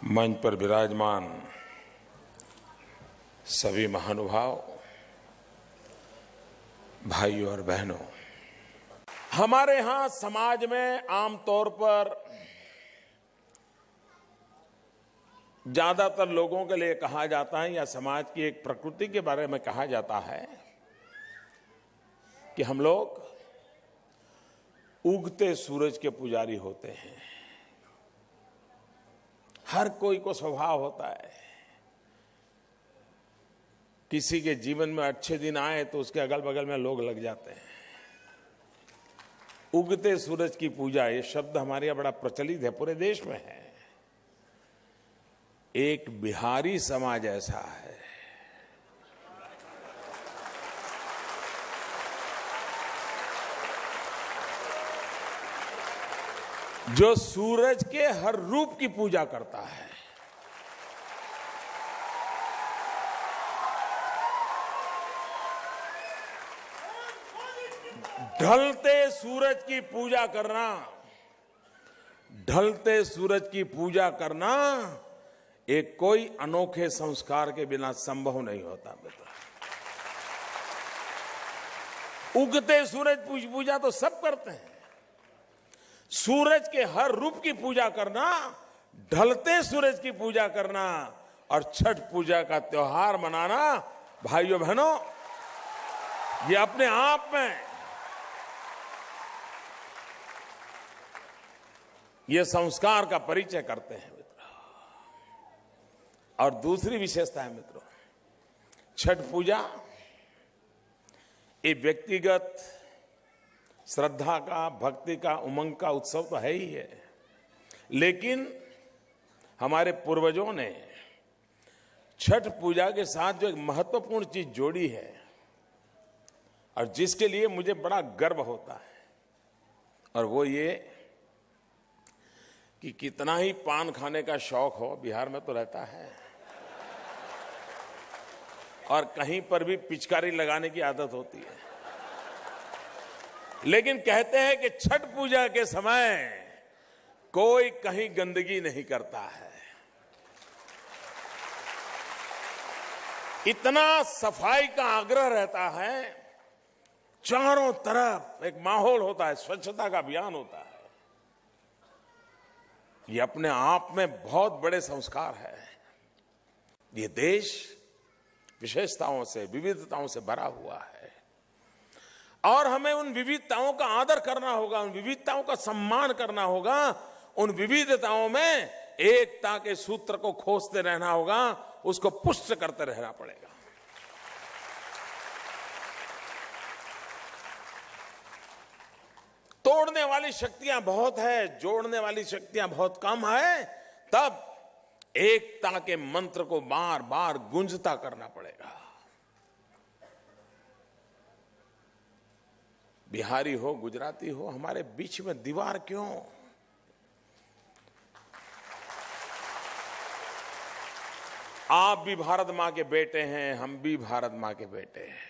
मंच पर विराजमान सभी महानुभाव, भाइयों और बहनों, हमारे यहाँ समाज में आमतौर पर ज्यादातर लोगों के लिए कहा जाता है या समाज की एक प्रकृति के बारे में कहा जाता है कि हम लोग उगते सूरज के पुजारी होते हैं। हर कोई को स्वभाव होता है, किसी के जीवन में अच्छे दिन आए तो उसके अगल बगल में लोग लग जाते हैं। उगते सूरज की पूजा, ये शब्द हमारे यहाँ बड़ा प्रचलित है, पूरे देश में है। एक बिहारी समाज ऐसा है जो सूरज के हर रूप की पूजा करता है। ढलते सूरज की पूजा करना, ढलते सूरज की पूजा करना एक कोई अनोखे संस्कार के बिना संभव नहीं होता बेटा। उगते सूरज पूजा तो सब करते हैं, सूरज के हर रूप की पूजा करना, ढलते सूरज की पूजा करना और छठ पूजा का त्योहार मनाना, भाइयों बहनों, ये अपने आप में ये संस्कार का परिचय करते हैं मित्रों। और दूसरी विशेषता है मित्रों, छठ पूजा ये व्यक्तिगत श्रद्धा का, भक्ति का, उमंग का उत्सव तो है ही है, लेकिन हमारे पूर्वजों ने छठ पूजा के साथ जो एक महत्वपूर्ण चीज जोड़ी है और जिसके लिए मुझे बड़ा गर्व होता है, और वो ये कि कितना ही पान खाने का शौक हो, बिहार में तो रहता है, और कहीं पर भी पिचकारी लगाने की आदत होती है, लेकिन कहते हैं कि छठ पूजा के समय कोई कहीं गंदगी नहीं करता है। इतना सफाई का आग्रह रहता है, चारों तरफ एक माहौल होता है, स्वच्छता का अभियान होता है। ये अपने आप में बहुत बड़े संस्कार है। ये देश विशेषताओं से, विविधताओं से भरा हुआ है और हमें उन विविधताओं का आदर करना होगा, उन विविधताओं का सम्मान करना होगा, उन विविधताओं में एकता के सूत्र को खोजते रहना होगा, उसको पुष्ट करते रहना पड़ेगा। तोड़ने वाली शक्तियां बहुत है, जोड़ने वाली शक्तियां बहुत कम है, तब एकता के मंत्र को बार बार गूंजता करना पड़ेगा। बिहारी हो, गुजराती हो, हमारे बीच में दीवार क्यों? आप भी भारत मां के बेटे हैं, हम भी भारत मां के बेटे हैं।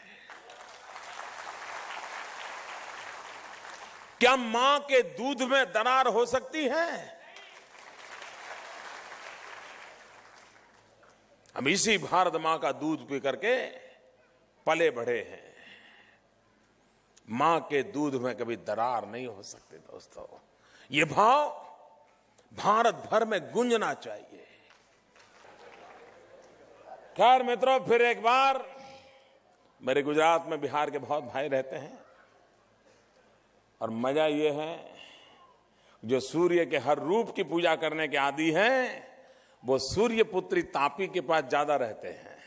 क्या मां के दूध में दरार हो सकती है? हम इसी भारत मां का दूध पी करके पले बढ़े हैं। मां के दूध में कभी दरार नहीं हो सकती दोस्तों। ये भाव भारत भर में गूंजना चाहिए। खैर मित्रों, फिर एक बार मेरे गुजरात में बिहार के बहुत भाई रहते हैं और मजा ये है, जो सूर्य के हर रूप की पूजा करने के आदी हैं, वो सूर्य पुत्री तापी के पास ज्यादा रहते हैं।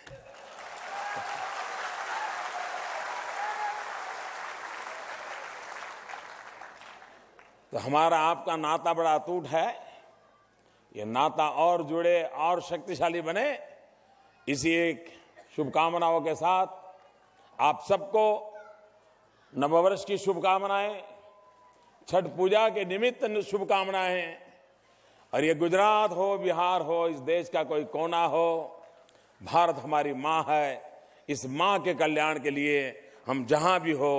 तो हमारा आपका नाता बड़ा अटूट है। ये नाता और जुड़े और शक्तिशाली बने, इसी एक शुभकामनाओं के साथ आप सबको नववर्ष की शुभकामनाएं, छठ पूजा के निमित्त शुभकामनाएं। और ये गुजरात हो, बिहार हो, इस देश का कोई कोना हो, भारत हमारी मां है। इस मां के कल्याण के लिए हम जहां भी हो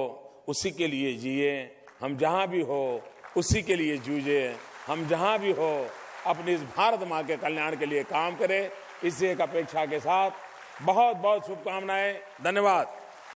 उसी के लिए जिए, हम जहां भी हो उसी के लिए जूझे, हम जहां भी हो अपनी इस भारत मां के कल्याण के लिए काम करे, इसी एक अपेक्षा के साथ बहुत बहुत शुभकामनाएं। धन्यवाद।